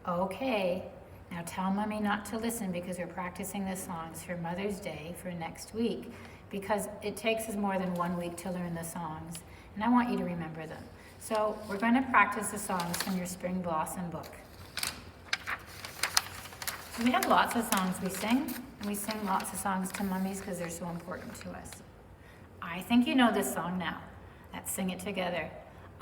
Okay, now tell Mommy not to listen because we're practicing the songs for Mother's Day for next week because it takes us more than 1 week to learn the songs and I want you to remember them. So we're going to practice the songs from your Spring Blossom book. So we have lots of songs we sing, and we sing lots of songs to mummies because they're so important to us. I think you know this song now. Let's sing it together.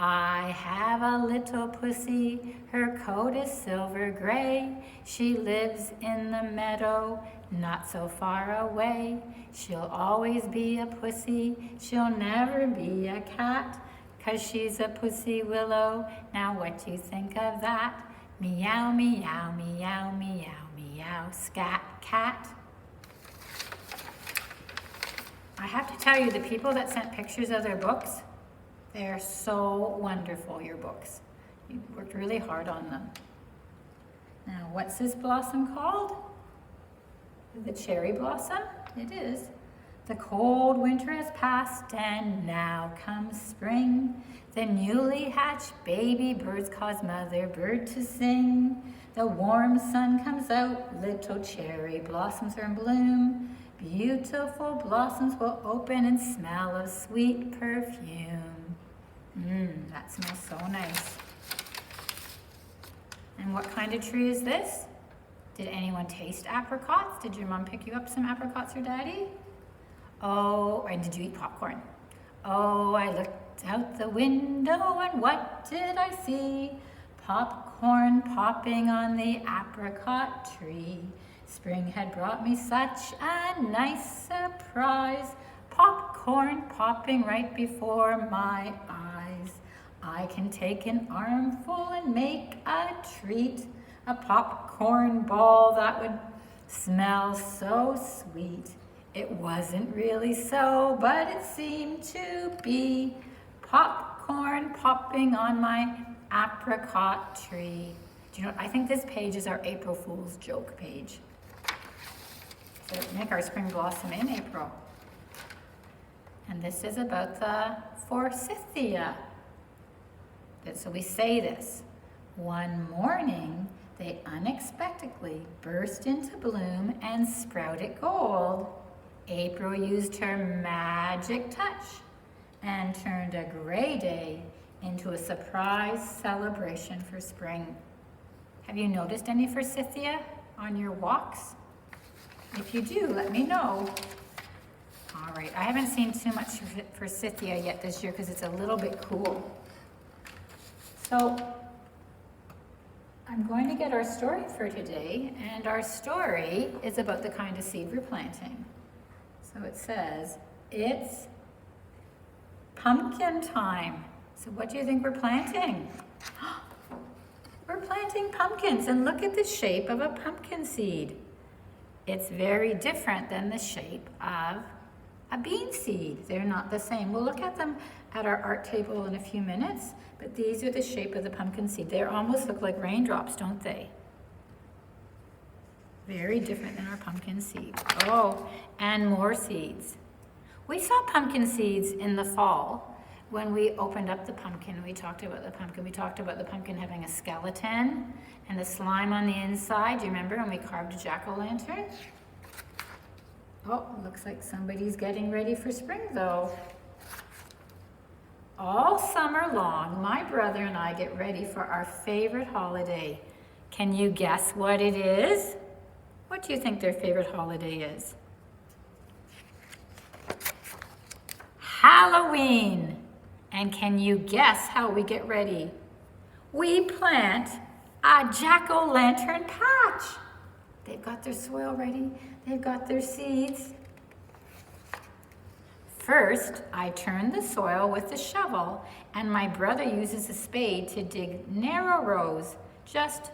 I have a little pussy, her coat is silver gray. She lives in the meadow, not so far away. She'll always be a pussy, she'll never be a cat, 'cause she's a pussy willow. Now what do you think of that? Meow, meow, meow, meow, meow, scat, cat. I have to tell you, the people that sent pictures of their books, they are so wonderful, your books. You worked really hard on them. Now, what's this blossom called? The cherry blossom? It is. The cold winter has passed and now comes spring. The newly hatched baby birds cause mother bird to sing. The warm sun comes out, little cherry blossoms are in bloom. Beautiful blossoms will open and smell of sweet perfume. That smells so nice. And what kind of tree is this? Did anyone taste apricots? Did your mom pick you up some apricots or daddy? Oh, and did you eat popcorn? Oh, I looked out the window and what did I see? Popcorn popping on the apricot tree. Spring had brought me such a nice surprise. Popcorn popping right before my eyes. I can take an armful and make a treat. A popcorn ball that would smell so sweet. It wasn't really so, but it seemed to be. Popcorn popping on my apricot tree. Do you know what? I think this page is our April Fool's joke page. So make our spring blossom in April. And this is about the forsythia. So we say this. One morning, they unexpectedly burst into bloom and sprouted gold. April used her magic touch and turned a gray day into a surprise celebration for spring. Have you noticed any forsythia on your walks? If you do, let me know. All right, I haven't seen too much forsythia yet this year because it's a little bit cool. So I'm going to get our story for today, and our story is about the kind of seed we're planting. So it says, it's pumpkin time. So what do you think we're planting? We're planting pumpkins, and look at the shape of a pumpkin seed. It's very different than the shape of a bean seed. They're not the same. We'll look at them at our art table in a few minutes, but these are the shape of the pumpkin seed. They almost look like raindrops, don't they? Very different than our pumpkin seed. Oh, and more seeds. We saw pumpkin seeds in the fall when we opened up the pumpkin. We talked about the pumpkin. We talked about the pumpkin having a skeleton and the slime on the inside. Do you remember when we carved a jack-o'-lantern? Oh, looks like somebody's getting ready for spring though. All summer long, my brother and I get ready for our favorite holiday. Can you guess what it is? What do you think their favorite holiday is? Halloween. And can you guess how we get ready? We plant a jack-o'-lantern patch. They've got their soil ready. They've got their seeds. First, I turn the soil with the shovel, and my brother uses a spade to dig narrow rows, just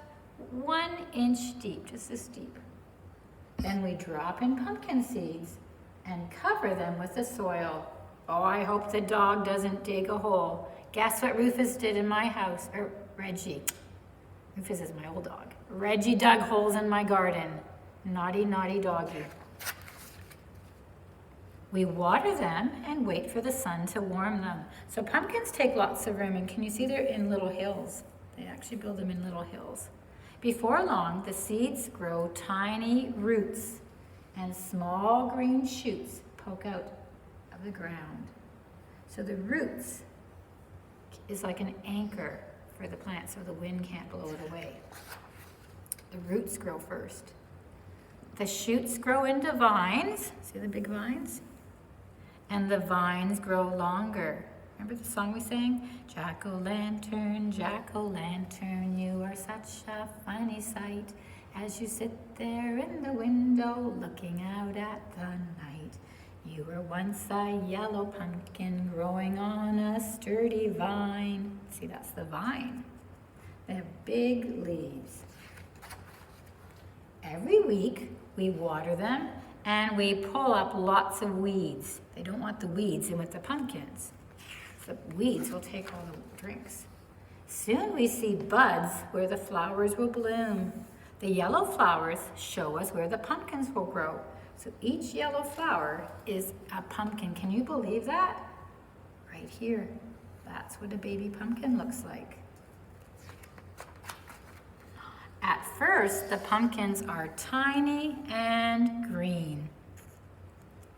1 inch deep, just this deep. Then we drop in pumpkin seeds and cover them with the soil. Oh, I hope the dog doesn't dig a hole. Guess what Rufus did in my house, or Reggie. Rufus is my old dog. Reggie dug holes in my garden. Naughty, naughty doggy. We water them and wait for the sun to warm them. So pumpkins take lots of room, and can you see they're in little hills? They actually build them in little hills. Before long, the seeds grow tiny roots and small green shoots poke out of the ground. So the roots is like an anchor for the plant so the wind can't blow it away. The roots grow first. The shoots grow into vines. See the big vines? And the vines grow longer. Remember the song we sang? Jack-o'-lantern, jack-o'-lantern, you are such a funny sight as you sit there in the window looking out at the night. You were once a yellow pumpkin growing on a sturdy vine. See, that's the vine. They have big leaves. Every week we water them and we pull up lots of weeds. They don't want the weeds in with the pumpkins. The weeds will take all the drinks. Soon we see buds where the flowers will bloom. The yellow flowers show us where the pumpkins will grow. So each yellow flower is a pumpkin. Can you believe that? Right here. That's what a baby pumpkin looks like. At first, the pumpkins are tiny and green.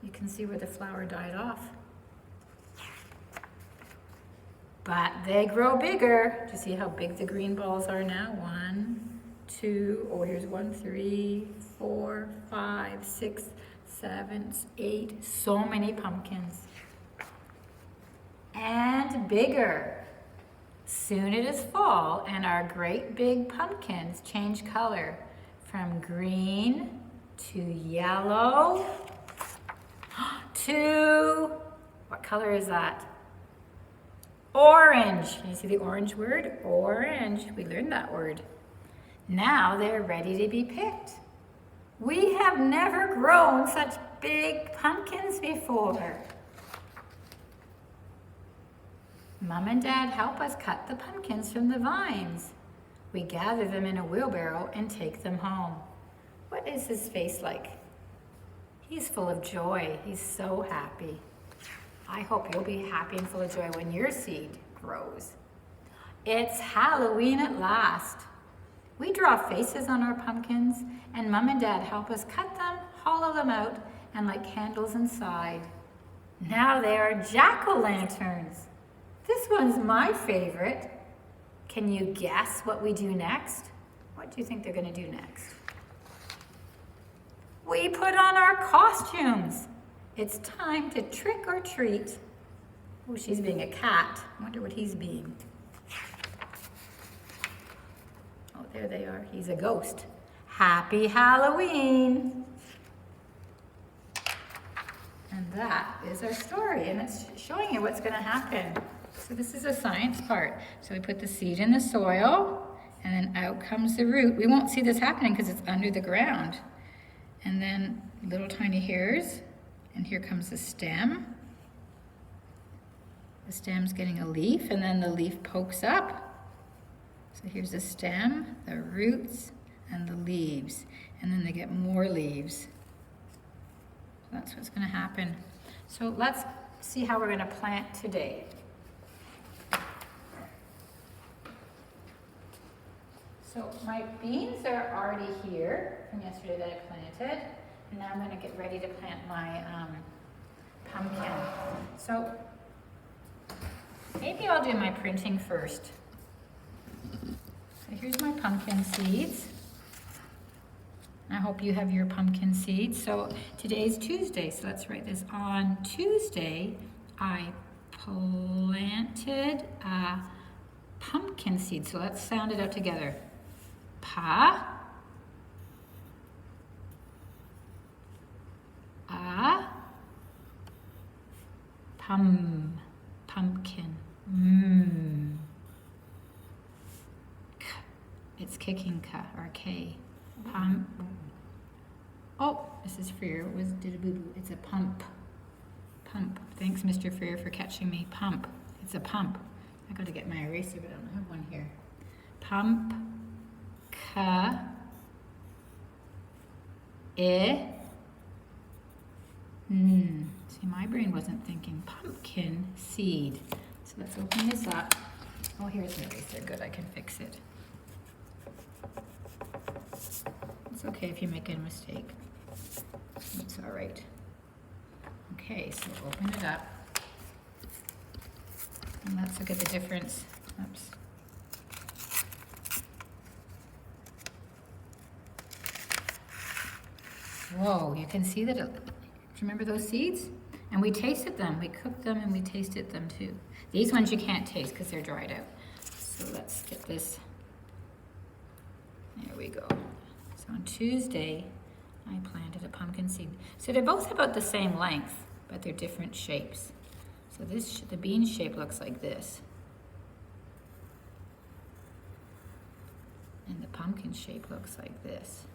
You can see where the flower died off. But they grow bigger. Do you see how big the green balls are now? 1, 2, oh, here's 1, 3, 4, 5, 6, 7, 8. So many pumpkins. And bigger. Soon it is fall, and our great big pumpkins change color from green to yellow to, what color is that? Orange. Can you see the orange word? Orange. We learned that word. Now they're ready to be picked. We have never grown such big pumpkins before. Mom and Dad help us cut the pumpkins from the vines. We gather them in a wheelbarrow and take them home. What is his face like? He's full of joy. He's so happy. I hope you'll be happy and full of joy when your seed grows. It's Halloween at last. We draw faces on our pumpkins, and Mom and Dad help us cut them, hollow them out, and light candles inside. Now they are jack-o'-lanterns. This one's my favorite. Can you guess what we do next? What do you think they're going to do next? We put on our costumes. It's time to trick or treat. Oh, she's being a cat. I wonder what he's being. Oh, there they are. He's a ghost. Happy Halloween. And that is our story, and it's showing you what's going to happen. So this is a science part. So we put the seed in the soil, and then out comes the root. We won't see this happening because it's under the ground. And then little tiny hairs, and here comes the stem. The stem's getting a leaf, and then the leaf pokes up. So here's the stem, the roots, and the leaves. And then they get more leaves. That's what's going to happen. So let's see how we're going to plant today. So my beans are already here from yesterday that I planted, and now I'm going to get ready to plant my pumpkin. So maybe I'll do my printing first. So here's my pumpkin seeds. I hope you have your pumpkin seeds. So today's Tuesday, so let's write this. On Tuesday, I planted a pumpkin seed. So let's sound it out together. Pa, a, pumpkin. K, it's kicking ka or K. Oh, this is Freer. It was did a boo boo. It's a pump. Pump. Thanks, Mr. Freer, for catching me. Pump. It's a pump. I got to get my eraser, but I don't have one here. Pump. Ka. I. See, my brain wasn't thinking. Pumpkin seed. So let's open this up. Oh, here's an eraser. Good, I can fix it. okay if you make a mistake. It's all right. Okay, so open it up. And let's look at the difference. Oops. Whoa, you can see that remember those seeds? And we tasted them, we cooked them and we tasted them too. These ones you can't taste because they're dried out. So let's get this, there we go. So on Tuesday, I planted a pumpkin seed. So they're both about the same length, but they're different shapes. So this, the bean shape looks like this. And the pumpkin shape looks like this.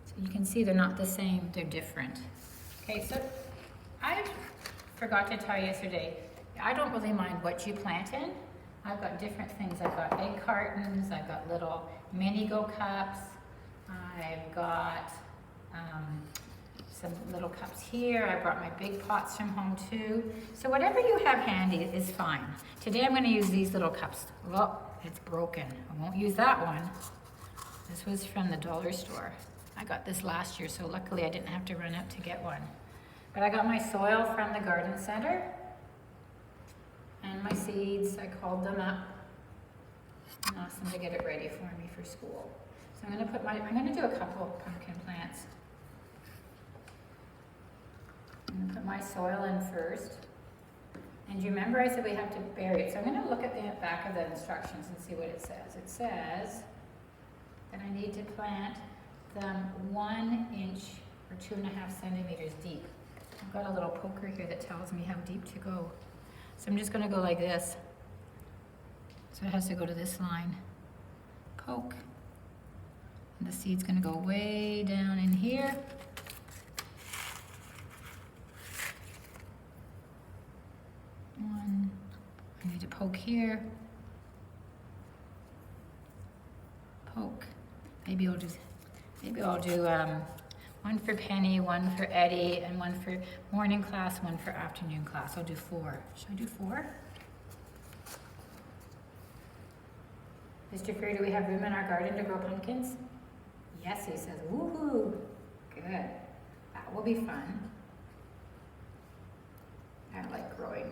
So you can see they're not the same, they're different. Okay, so I forgot to tell you yesterday, I don't really mind what you plant in. I've got different things. I've got egg cartons, I've got little mini go cups, I've got some little cups here. I brought my big pots from home too. So whatever you have handy is fine. Today I'm going to use these little cups. Well, it's broken. I won't use that one. This was from the dollar store. I got this last year, so luckily I didn't have to run out to get one. But I got my soil from the garden center and my seeds. I called them up and asked them to get it ready for me for school. So I'm going to do a couple of pumpkin plants. I'm going to put my soil in first. And you remember I said we have to bury it. So I'm going to look at the back of the instructions and see what it says. It says that I need to plant them 1 inch or 2.5 centimeters deep. I've got a little poker here that tells me how deep to go. So I'm just going to go like this. So it has to go to this line. Poke. And the seed's going to go way down in here. One. I need to poke here. Poke. Maybe I'll do one for Penny, one for Eddie, and one for morning class, one for afternoon class. I'll do 4. Should I do 4? Mr. Freer, do we have room in our garden to grow pumpkins? Yes, he says. Woohoo! Good. That will be fun. I like growing,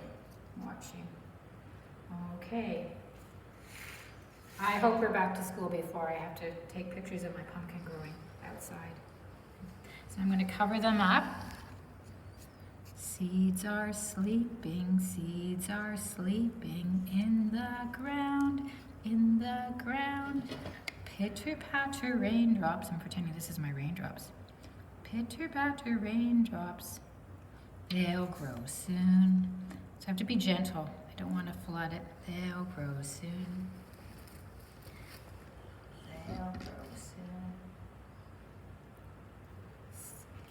watching. Okay. I hope we're back to school before I have to take pictures of my pumpkin growing outside. So I'm going to cover them up. Seeds are sleeping, seeds are sleeping in the ground, in the ground. Pitter patter raindrops. I'm pretending this is my raindrops. Pitter patter raindrops. They'll grow soon. So I have to be gentle. I don't want to flood it. They'll grow soon. They'll grow soon.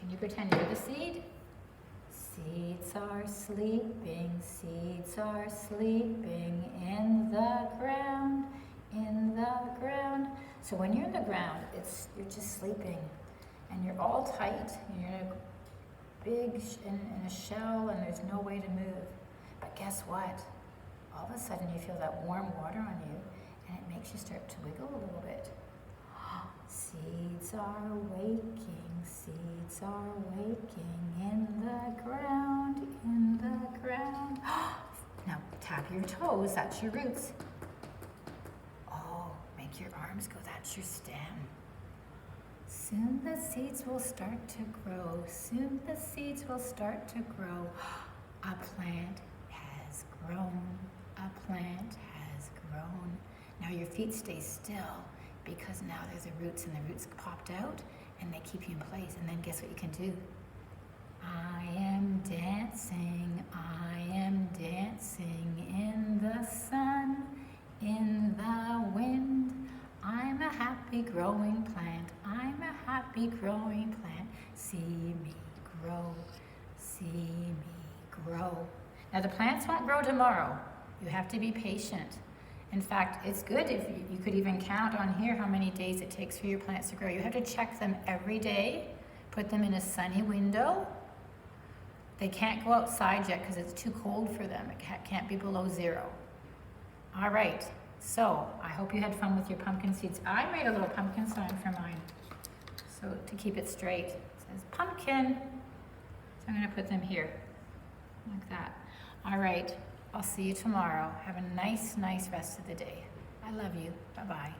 Can you pretend you're the seed? Seeds are sleeping, seeds are sleeping in the ground, in the ground. So when you're in the ground, you're just sleeping and you're all tight. You're in a big in a shell and there's no way to move. But guess what? All of a sudden you feel that warm water on you and it makes you start to wiggle a little bit. Seeds are waking, seeds are waking in the ground, in the ground. Now tap your toes, that's your roots. Oh, make your arms go, that's your stem. Soon the seeds will start to grow, soon the seeds will start to grow. A plant has grown, a plant has grown. Now your feet stay still, because now there's the roots and the roots popped out and they keep you in place. And then guess what you can do? I am dancing in the sun, in the wind. I'm a happy growing plant, I'm a happy growing plant. See me grow, see me grow. Now the plants won't grow tomorrow. You have to be patient. In fact, it's good if you could even count on here how many days it takes for your plants to grow. You have to check them every day, put them in a sunny window. They can't go outside yet because it's too cold for them. It can't be below 0. All right, So I hope you had fun with your pumpkin seeds. I made a little pumpkin sign for mine. So to keep it straight, it says pumpkin. So I'm gonna put them here, like that. All right, I'll see you tomorrow. Have a nice rest of the day. I love you. Bye-bye.